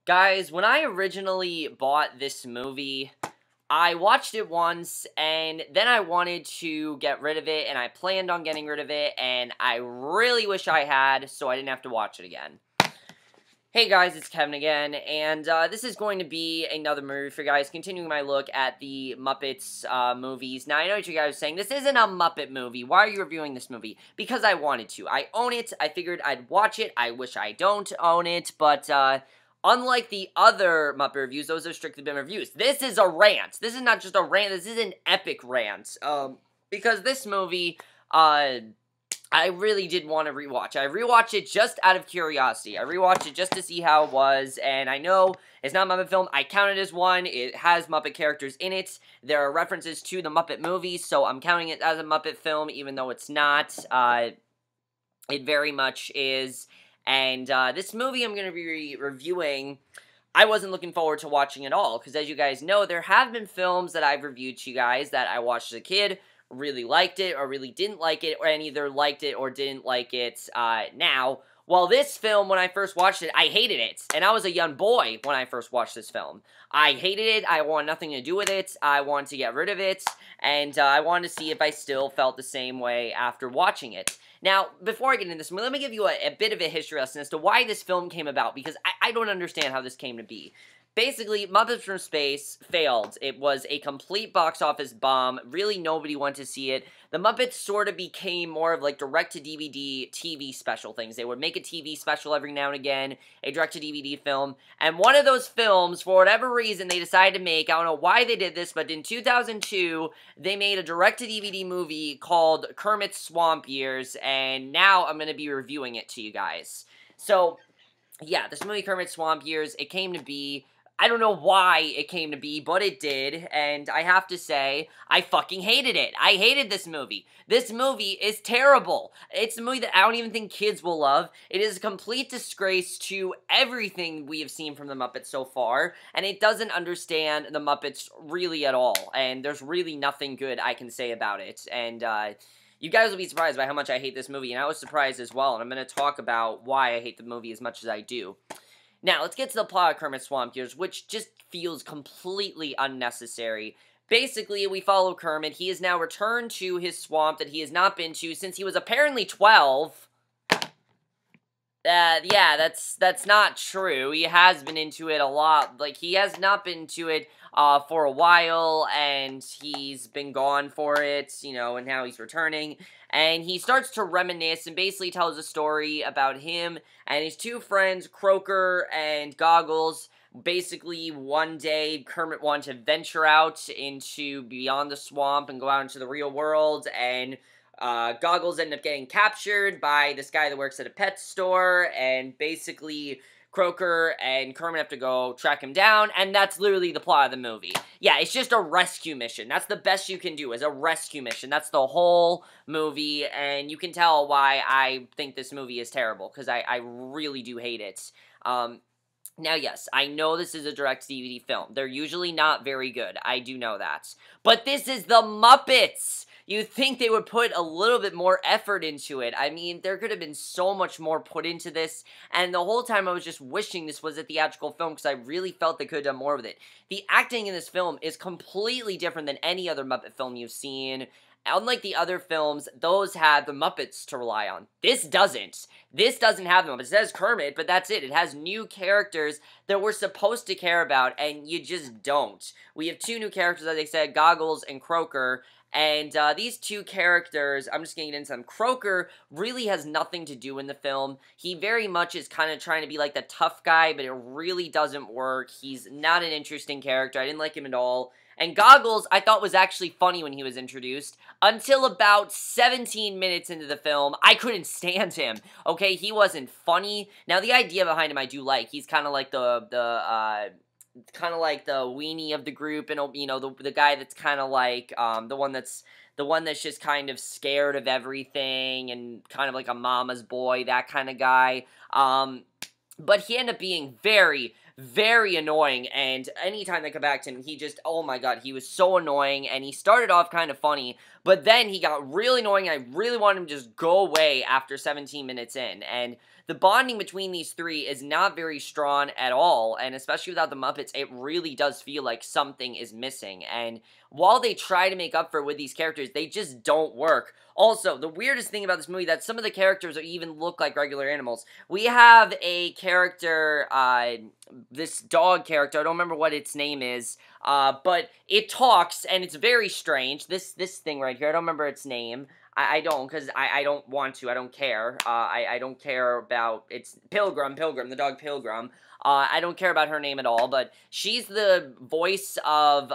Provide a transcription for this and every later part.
Guys, when I originally bought this movie, I watched it once, and then I wanted to get rid of it, and I planned on getting rid of it, and I really wish I had, so I didn't have to watch it again. Hey guys, it's Kevin again, and this is going to be another movie for you guys, continuing my look at the Muppets movies. Now, I know what you guys are saying, this isn't a Muppet movie. Why are you reviewing this movie? Because I wanted to. I own it, I figured I'd watch it, I wish I don't own it, but unlike the other Muppet reviews, those are strictly been reviews. This is a rant. This is not just a rant, this is an epic rant. Because this movie, I really did want to rewatch. I rewatched it just out of curiosity. I rewatched it just to see how it was, and I know it's not a Muppet film. I count it as one. It has Muppet characters in it. There are references to the Muppet movies, so I'm counting it as a Muppet film, even though it's not. It very much is. And this movie I'm going to be reviewing, I wasn't looking forward to watching at all, because as you guys know, there have been films that I've reviewed to you guys that I watched as a kid, really liked it, or really didn't like it, and either liked it or didn't like it now. Well, this film, when I first watched it, I hated it, and I was a young boy when I first watched this film. I hated it, I wanted nothing to do with it, I wanted to get rid of it, and I wanted to see if I still felt the same way after watching it. Now, before I get into this, let me give you a bit of a history lesson as to why this film came about, because I don't understand how this came to be. Basically, Muppets from Space failed. It was a complete box office bomb. Really, nobody wanted to see it. The Muppets sort of became more of like direct-to-DVD TV special things. They would make a TV special every now and again, a direct-to-DVD film, and one of those films, for whatever reason, they decided to make, I don't know why they did this, but in 2002, they made a direct-to-DVD movie called Kermit's Swamp Years, and now I'm going to be reviewing it to you guys. So, yeah, this movie, Kermit's Swamp Years, it came to be. I don't know why it came to be, but it did, and I have to say, I fucking hated it. I hated this movie. This movie is terrible. It's a movie that I don't even think kids will love. It is a complete disgrace to everything we have seen from the Muppets so far, and it doesn't understand the Muppets really at all, and there's really nothing good I can say about it, and, you guys will be surprised by how much I hate this movie, and I was surprised as well, and I'm going to talk about why I hate the movie as much as I do. Now, let's get to the plot of Kermit's Swamp Years, which just feels completely unnecessary. Basically, we follow Kermit. He is now returned to his swamp that he has not been to since he was apparently 12. Yeah, that's not true. He has been into it a lot. Like, he has not been to it, for a while, and he's been gone for it, you know, and now he's returning. And he starts to reminisce and basically tells a story about him and his two friends, Croaker and Goggles. Basically, one day, Kermit wanted to venture out into beyond the swamp and go out into the real world, and Goggles ended up getting captured by this guy that works at a pet store, and basically Croaker and Kermit have to go track him down, and that's literally the plot of the movie. Yeah, it's just a rescue mission. That's the best you can do, is a rescue mission. That's the whole movie, and you can tell why I think this movie is terrible, because I really do hate it. Now, yes, I know this is a direct-to-DVD film. They're usually not very good. I do know that. But this is the Muppets! You'd think they would put a little bit more effort into it. I mean, there could have been so much more put into this, and the whole time I was just wishing this was a theatrical film, because I really felt they could have done more with it. The acting in this film is completely different than any other Muppet film you've seen. Unlike the other films, those had the Muppets to rely on. This doesn't. This doesn't have the Muppets. It says Kermit, but that's it. It has new characters that we're supposed to care about, and you just don't. We have two new characters, as I said, Goggles and Croaker, and these two characters, I'm just getting into them. Croaker really has nothing to do in the film. He very much is kind of trying to be like the tough guy, but it really doesn't work. He's not an interesting character. I didn't like him at all. And Goggles, I thought was actually funny when he was introduced, until about 17 minutes into the film. I couldn't stand him, okay? He wasn't funny. Now, the idea behind him I do like. He's kind of like the weenie of the group, and, you know, the guy that's kind of like, the one that's just kind of scared of everything, and kind of like a mama's boy, that kind of guy. But he ended up being very, very annoying, and anytime they come back to him, he just, oh my god, he was so annoying, and he started off kind of funny, but then he got really annoying, and I really wanted him to just go away after 17 minutes in, and the bonding between these three is not very strong at all, and especially without the Muppets, it really does feel like something is missing, and while they try to make up for it with these characters, they just don't work. Also, the weirdest thing about this movie, that some of the characters even look like regular animals. We have a character, this dog character, I don't remember what its name is, but it talks, and it's very strange. This thing right here, I don't remember its name. I don't, because I don't want to, I don't care. I don't care about, it's Pilgrim, the dog Pilgrim. I don't care about her name at all, but she's the voice of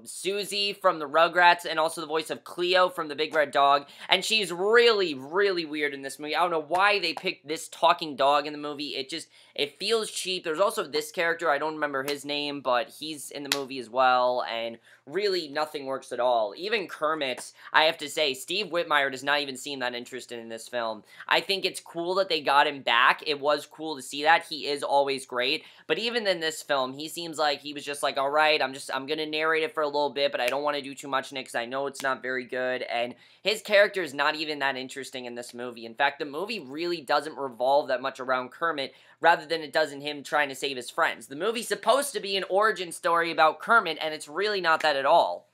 Susie from the Rugrats, and also the voice of Cleo from the Big Red Dog, and she's really, really weird in this movie. I don't know why they picked this talking dog in the movie. It feels cheap. There's also this character, I don't remember his name, but he's in the movie as well, and really nothing works at all. Even Kermit, I have to say, Steve Whitmire does not even seem that interested in this film. I think it's cool that they got him back. It was cool to see that. He is always great, but even in this film, he seems like he was just like, alright, I'm gonna narrate it for a little bit, but I don't want to do too much in it because I know it's not very good, and his character is not even that interesting in this movie. In fact, the movie really doesn't revolve that much around Kermit, rather than it does in him trying to save his friends. The movie's supposed to be an origin story about Kermit, and it's really not that at all.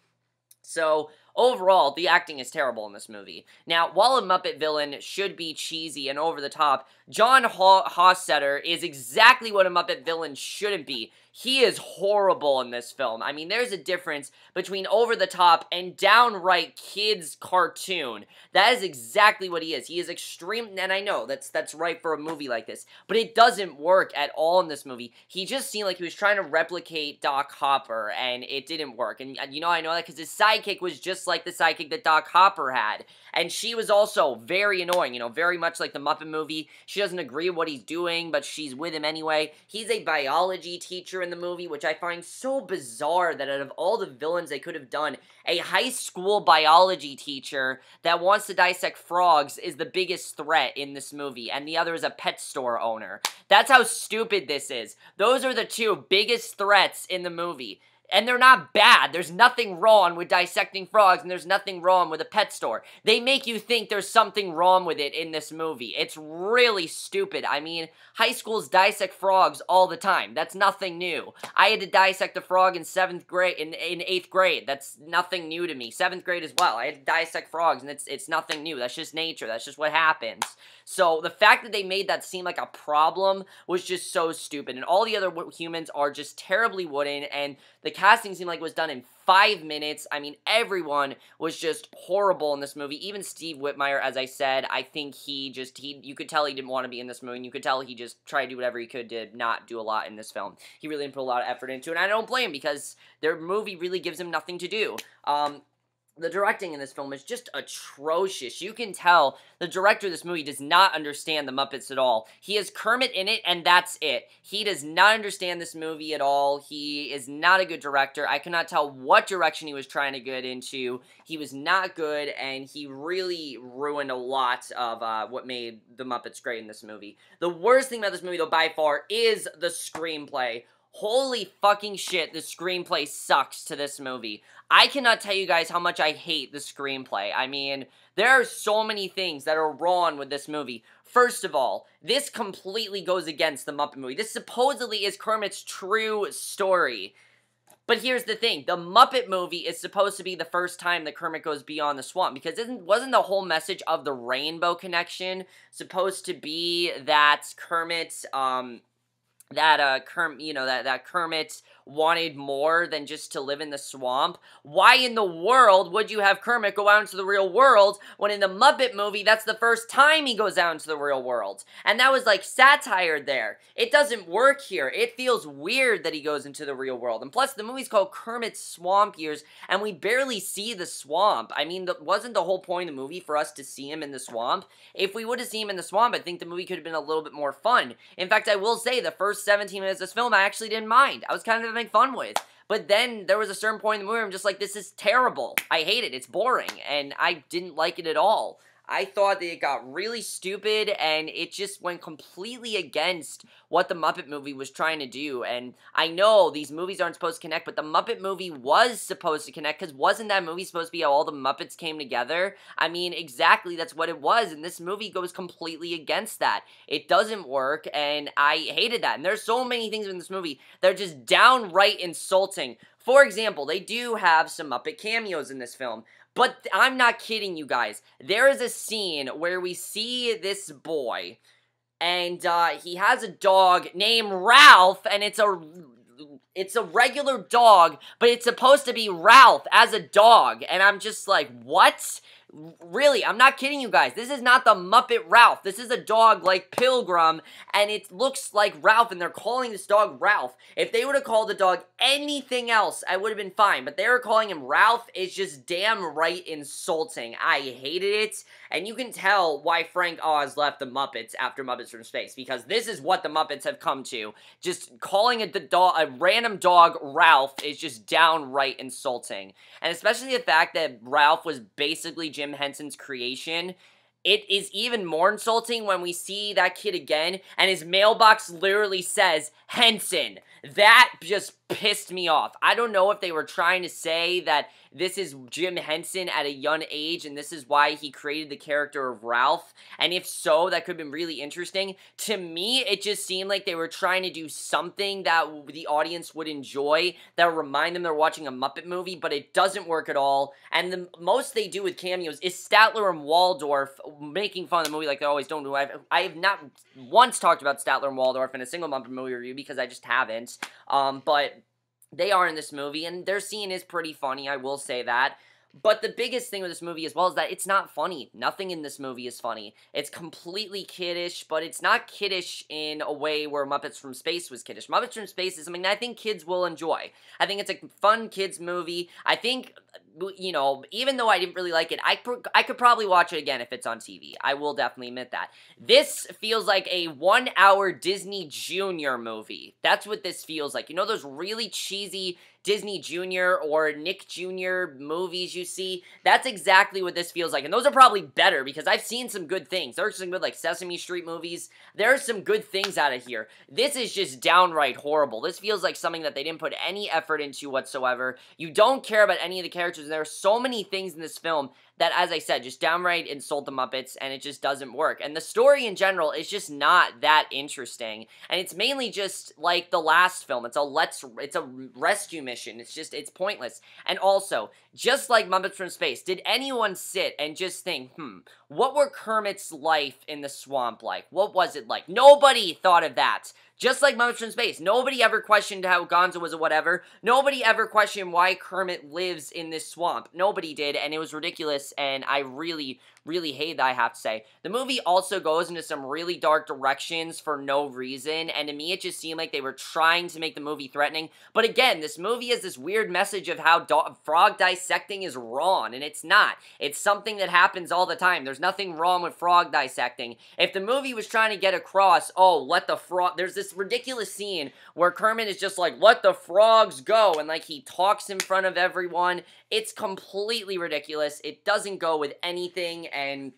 So, overall, the acting is terrible in this movie. Now, while a Muppet villain should be cheesy and over the top, John Hossetter is exactly what a Muppet villain shouldn't be. He is horrible in this film. I mean, there's a difference between over the top and downright kids cartoon. That is exactly what he is. He is extreme, and I know that's right for a movie like this, but it doesn't work at all in this movie. He just seemed like he was trying to replicate Doc Hopper, and it didn't work. And you know, I know that because his sidekick was just like the sidekick that Doc Hopper had, and she was also very annoying, you know, very much like the Muppet movie. She doesn't agree with what he's doing, but she's with him anyway. He's a biology teacher in the movie, which I find so bizarre that out of all the villains they could have done, a high school biology teacher that wants to dissect frogs is the biggest threat in this movie, and the other is a pet store owner. That's how stupid this is. Those are the two biggest threats in the movie. And they're not bad. There's nothing wrong with dissecting frogs, and there's nothing wrong with a pet store. They make you think there's something wrong with it in this movie. It's really stupid. I mean, high schools dissect frogs all the time. That's nothing new. I had to dissect a frog in 7th grade, in 8th grade. That's nothing new to me. 7th grade as well. I had to dissect frogs, and it's nothing new. That's just nature. That's just what happens. So, the fact that they made that seem like a problem was just so stupid, and all the other humans are just terribly wooden, and the casting seemed like it was done in 5 minutes. I mean, everyone was just horrible in this movie. Even Steve Whitmire, as I said, I think you could tell he didn't want to be in this movie, and you could tell he just tried to do whatever he could to not do a lot in this film. He really didn't put a lot of effort into it, and I don't blame him, because their movie really gives him nothing to do. The directing in this film is just atrocious. You can tell the director of this movie does not understand the Muppets at all. He has Kermit in it, and that's it. He does not understand this movie at all. He is not a good director. I cannot tell what direction he was trying to get into. He was not good, and he really ruined a lot of what made the Muppets great in this movie. The worst thing about this movie, though, by far, is the screenplay. Holy fucking shit, the screenplay sucks to this movie. I cannot tell you guys how much I hate the screenplay. I mean, there are so many things that are wrong with this movie. First of all, this completely goes against the Muppet movie. This supposedly is Kermit's true story. But here's the thing, the Muppet movie is supposed to be the first time that Kermit goes beyond the swamp, because wasn't the whole message of the Rainbow Connection supposed to be that Kermit, Kermit wanted more than just to live in the swamp? Why in the world would you have Kermit go out into the real world when in the Muppet movie that's the first time he goes out into the real world? And that was like satire there. It doesn't work here. It feels weird that he goes into the real world. And plus the movie's called Kermit's Swamp Years, and we barely see the swamp. I mean, wasn't the whole point of the movie for us to see him in the swamp? If we would have seen him in the swamp, I think the movie could have been a little bit more fun. In fact, I will say the first 17 minutes of this film I actually didn't mind. I was kind of having fun with. But then there was a certain point in the movie where I'm just like, this is terrible. I hate it. It's boring. And I didn't like it at all. I thought that it got really stupid, and it just went completely against what the Muppet movie was trying to do. And I know these movies aren't supposed to connect, but the Muppet movie was supposed to connect, because wasn't that movie supposed to be how all the Muppets came together? I mean, exactly, that's what it was, and this movie goes completely against that. It doesn't work, and I hated that. And there's so many things in this movie that are just downright insulting. For example, they do have some Muppet cameos in this film. But I'm not kidding you guys. There is a scene where we see this boy, and he has a dog named Ralph, and it's a regular dog, but it's supposed to be Ralph as a dog, and I'm just like, what? Really, I'm not kidding you guys. This is not the Muppet Ralph. This is a dog like Pilgrim, and it looks like Ralph, and they're calling this dog Ralph. If they would have called the dog anything else, I would have been fine, but they were calling him Ralph. It's just damn right insulting. I hated it, and you can tell why Frank Oz left the Muppets after Muppets from Space, because this is what the Muppets have come to. Just calling a random dog Ralph is just downright insulting, and especially the fact that Ralph was basically Jim Henson's creation. It is even more insulting when we see that kid again, and his mailbox literally says, Henson. That just pissed me off. I don't know if they were trying to say that this is Jim Henson at a young age, and this is why he created the character of Ralph, and if so, that could have been really interesting. To me, it just seemed like they were trying to do something that the audience would enjoy, that would remind them they're watching a Muppet movie, but it doesn't work at all, and the most they do with cameos is Statler and Waldorf making fun of the movie like they always don't do. I have not once talked about Statler and Waldorf in a single Muppet movie review, because I just haven't, but they are in this movie, and their scene is pretty funny, I will say that. But the biggest thing with this movie as well is that it's not funny. Nothing in this movie is funny. It's completely kiddish, but it's not kiddish in a way where Muppets from Space was kiddish. Muppets from Space is something that I think kids will enjoy. I think it's a fun kids movie. I think, you know, even though I didn't really like it, I could probably watch it again if it's on TV. I will definitely admit that. This feels like a 1-hour Disney Junior movie. That's what this feels like. You know those really cheesy Disney Junior or Nick Jr. movies you see? That's exactly what this feels like. And those are probably better, because I've seen some good things. There are some good, like, Sesame Street movies. There are some good things out of here. This is just downright horrible. This feels like something that they didn't put any effort into whatsoever. You don't care about any of the characters. There are so many things in this film that, as I said, just downright insult the Muppets, and it just doesn't work. And the story in general is just not that interesting, and it's mainly just like the last film. It's a rescue mission. It's pointless. And also, just like Muppets from Space, did anyone sit and just think, what were Kermit's life in the swamp like? What was it like? Nobody thought of that. Just like Muppets from Space, nobody ever questioned how Gonzo was or whatever. Nobody ever questioned why Kermit lives in this swamp. Nobody did, and it was ridiculous, and I really hate that, I have to say. The movie also goes into some really dark directions for no reason, and to me it just seemed like they were trying to make the movie threatening. But again, this movie has this weird message of how frog dissecting is wrong, and it's not. It's something that happens all the time. There's nothing wrong with frog dissecting. If the movie was trying to get across, oh, let the frog... There's this ridiculous scene where Kermit is just like, let the frogs go, and like he talks in front of everyone. It's completely ridiculous. It doesn't go with anything, and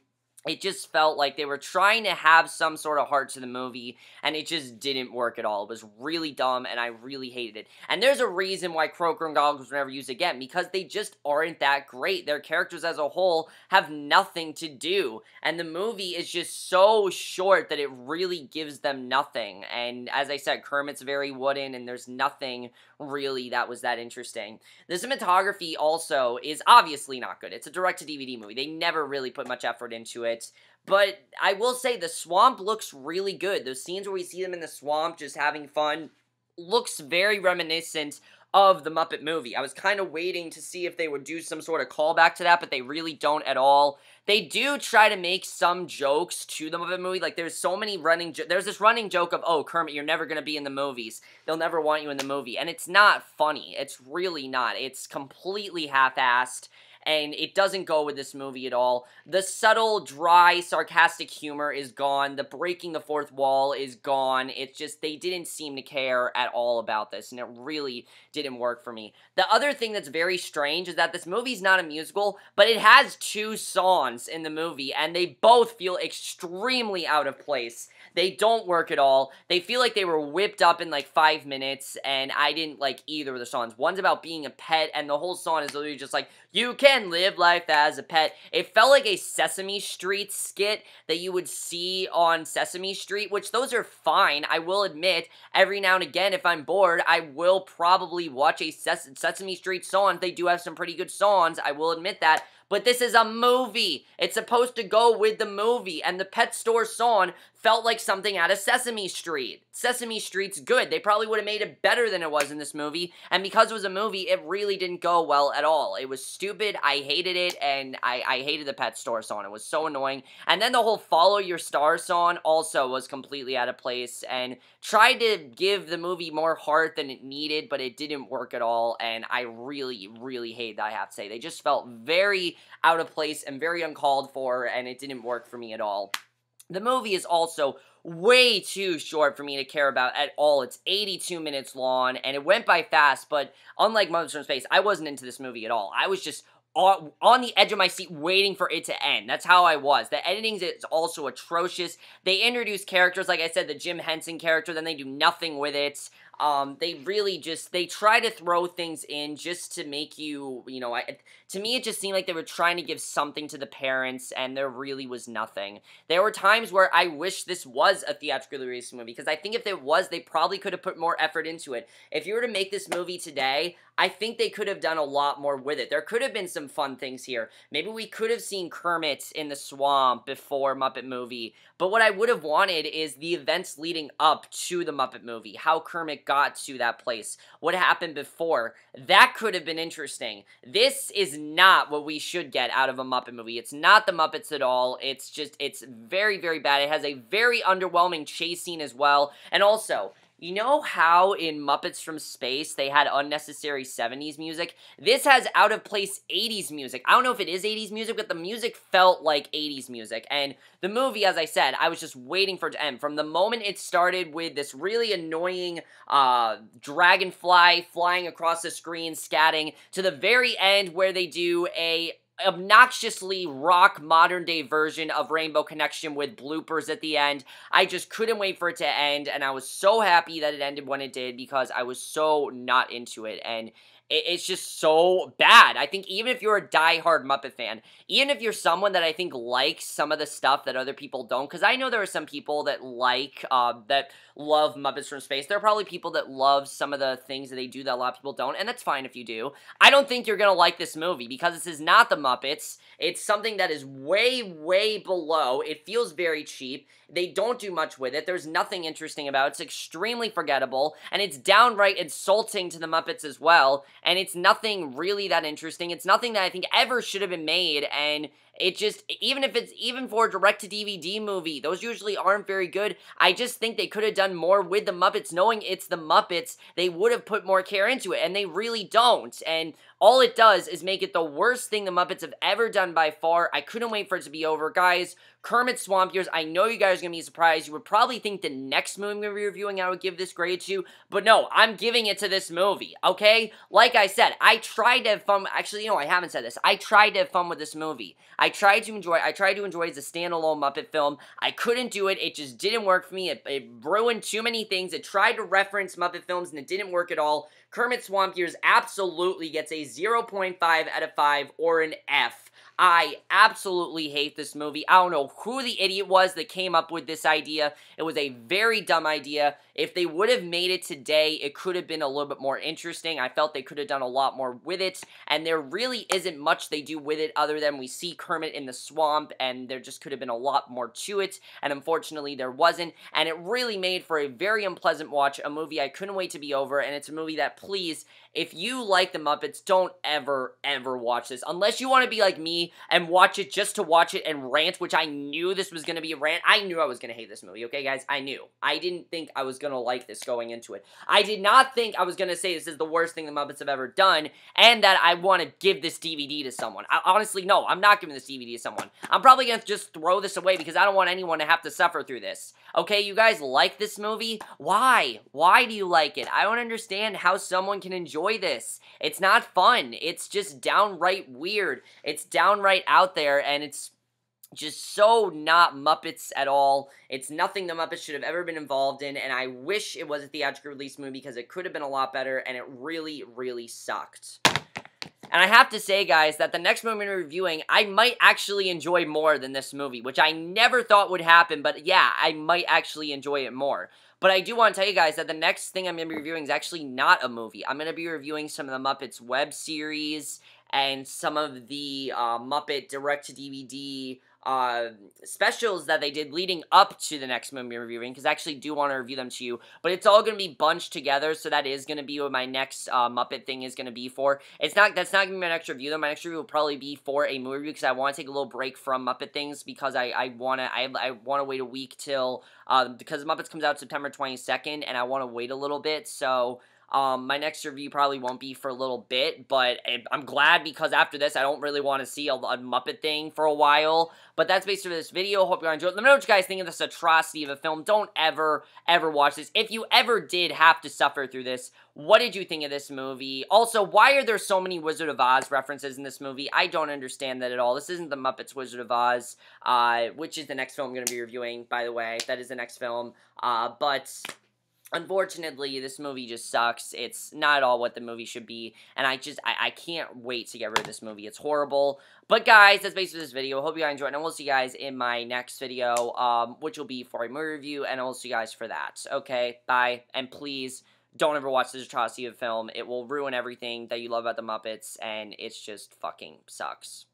it just felt like they were trying to have some sort of heart to the movie, and it just didn't work at all. It was really dumb, and I really hated it. And there's a reason why Croker and Goggles were never used again, because they just aren't that great. Their characters as a whole have nothing to do, and the movie is just so short that it really gives them nothing. And as I said, Kermit's very wooden, and there's nothing really that was that interesting. The cinematography also is obviously not good. It's a direct-to-DVD movie. They never really put much effort into it. But I will say the swamp looks really good. Those scenes where we see them in the swamp just having fun looks very reminiscent of the Muppet movie. I was kind of waiting to see if they would do some sort of callback to that, but they really don't at all. They do try to make some jokes to the Muppet movie. Like, there's so many there's this running joke of, oh, Kermit, you're never going to be in the movies. They'll never want you in the movie. And it's not funny. It's really not. It's completely half-assed. and it doesn't go with this movie at all. The subtle, dry, sarcastic humor is gone. The breaking the fourth wall is gone. It's just, they didn't seem to care at all about this, and it really didn't work for me. The other thing that's very strange is that this movie's not a musical, but it has 2 songs in the movie, and they both feel extremely out of place. They don't work at all. They feel like they were whipped up in like 5 minutes, and I didn't like either of the songs. One's about being a pet, and the whole song is literally just like, you can live life as a pet. It felt like a Sesame Street skit that you would see on Sesame Street, which those are fine. I will admit, every now and again, if I'm bored, I will probably watch a Sesame Street song. They do have some pretty good songs, I will admit that. But this is a movie. It's supposed to go with the movie, and the pet store song felt like something out of Sesame Street. Sesame Street's good. They probably would have made it better than it was in this movie, and because it was a movie, it really didn't go well at all. It was stupid, I hated it, and I hated the pet store song. It was so annoying. And then the whole Follow Your Star song also was completely out of place, and tried to give the movie more heart than it needed, but it didn't work at all, and I really, really hate that, I have to say. They just felt very out of place and very uncalled for, and it didn't work for me at all. The movie is also way too short for me to care about at all. It's 82 minutes long, and it went by fast, but unlike Muppets from Space, I wasn't into this movie at all. I was just on the edge of my seat waiting for it to end. That's how I was. The editing is also atrocious. They introduce characters, like I said, the Jim Henson character, then they do nothing with it. They really just, they try to throw things in just to make you, you know, to me it just seemed like they were trying to give something to the parents, and there really was nothing. There were times where I wish this was a theatrically released movie, because I think if it was, they probably could have put more effort into it. If you were to make this movie today, I think they could have done a lot more with it. There could have been some fun things here. Maybe we could have seen Kermit in the swamp before Muppet Movie, but what I would have wanted is the events leading up to the Muppet Movie, how Kermit got to that place, what happened before. That could have been interesting. This is not what we should get out of a Muppet movie. It's not the Muppets at all. It's just, it's very, very bad. It has a very underwhelming chase scene as well, and also, you know how in Muppets from Space they had unnecessary 70s music? This has out-of-place 80s music. I don't know if it is 80s music, but the music felt like 80s music. And the movie, as I said, I was just waiting for it to end. From the moment it started with this really annoying dragonfly flying across the screen, scatting, to the very end where they do a obnoxiously rock modern-day version of Rainbow Connection with bloopers at the end. I just couldn't wait for it to end, and I was so happy that it ended when it did, because I was so not into it, and it's just so bad. I think even if you're a die-hard Muppet fan, even if you're someone that I think likes some of the stuff that other people don't, because I know there are some people that that love Muppets from Space. There are probably people that love some of the things that they do that a lot of people don't, and that's fine if you do. I don't think you're gonna like this movie, because this is not the Muppets. It's something that is way, way below. It feels very cheap. They don't do much with it. There's nothing interesting about it. It's extremely forgettable, and it's downright insulting to the Muppets as well, and it's nothing really that interesting. It's nothing that I think ever should have been made, and it just, even for a direct-to-DVD movie, those usually aren't very good. I just think they could have done more with the Muppets. Knowing it's the Muppets, they would have put more care into it, and they really don't, and all it does is make it the worst thing the Muppets have ever done by far. I couldn't wait for it to be over. Guys, Kermit Swamp Years, I know you guys are going to be surprised. You would probably think the next movie I'm going to be reviewing I would give this grade to, but no, I'm giving it to this movie, okay? Like I said, I tried to have fun. Actually, no, I haven't said this. I tried to have fun with this movie. I tried to enjoy it as a standalone Muppet film. I couldn't do it. It just didn't work for me. It ruined too many things. It tried to reference Muppet films, and it didn't work at all. Kermit Swamp Years absolutely gets a 0.5 out of 5 or an F. I absolutely hate this movie. I don't know who the idiot was that came up with this idea. It was a very dumb idea. If they would have made it today, it could have been a little bit more interesting. I felt they could have done a lot more with it, and there really isn't much they do with it other than we see Kermit in the swamp, and there just could have been a lot more to it, and unfortunately there wasn't, and it really made for a very unpleasant watch, a movie I couldn't wait to be over, and it's a movie that, please, if you like the Muppets, don't ever, ever watch this. Unless you want to be like me, movie and watch it just to watch it and rant, which I knew this was going to be a rant. I knew I was going to hate this movie, okay, guys? I knew. I didn't think I was going to like this going into it. I did not think I was going to say this is the worst thing the Muppets have ever done, and that I want to give this DVD to someone. Honestly, no, I'm not giving this DVD to someone. I'm probably going to just throw this away because I don't want anyone to have to suffer through this. Okay, you guys like this movie? Why? Why do you like it? I don't understand how someone can enjoy this. It's not fun. It's just downright weird. It's downright out there, and it's just so not Muppets at all. It's nothing the Muppets should have ever been involved in, and I wish it was a theatrical release movie because it could have been a lot better, and it really, really sucked. And I have to say, guys, that the next movie I'm reviewing, I might actually enjoy more than this movie, which I never thought would happen, but yeah, I might actually enjoy it more. But I do want to tell you guys that the next thing I'm going to be reviewing is actually not a movie. I'm going to be reviewing some of the Muppets web series and some of the Muppet direct-to-DVD specials that they did leading up to the next movie I'm reviewing, because I actually do want to review them to you, but it's all going to be bunched together, so that is going to be what my next Muppet thing is going to be for. That's not going to be my next review, though. My next review will probably be for a movie review, because I want to take a little break from Muppet things, because I want to wait a week till, because Muppets comes out September 22nd, and I want to wait a little bit, so my next review probably won't be for a little bit, but I'm glad because after this, I don't really want to see a Muppet thing for a while. But that's basically this video. Hope you enjoyed it. Let me know what you guys think of this atrocity of a film. Don't ever watch this. If you ever did have to suffer through this, what did you think of this movie? Also, why are there so many Wizard of Oz references in this movie? I don't understand that at all. This isn't the Muppets Wizard of Oz, which is the next film I'm going to be reviewing, by the way. That is the next film. But unfortunately, this movie just sucks. It's not at all what the movie should be, and I can't wait to get rid of this movie. It's horrible. But guys, that's basically this video. Hope you guys enjoyed, and we'll see you guys in my next video, which will be for a movie review, and I'll see you guys for that. Okay, bye, and please don't ever watch this atrocity of film. It will ruin everything that you love about the Muppets, and it's just fucking sucks.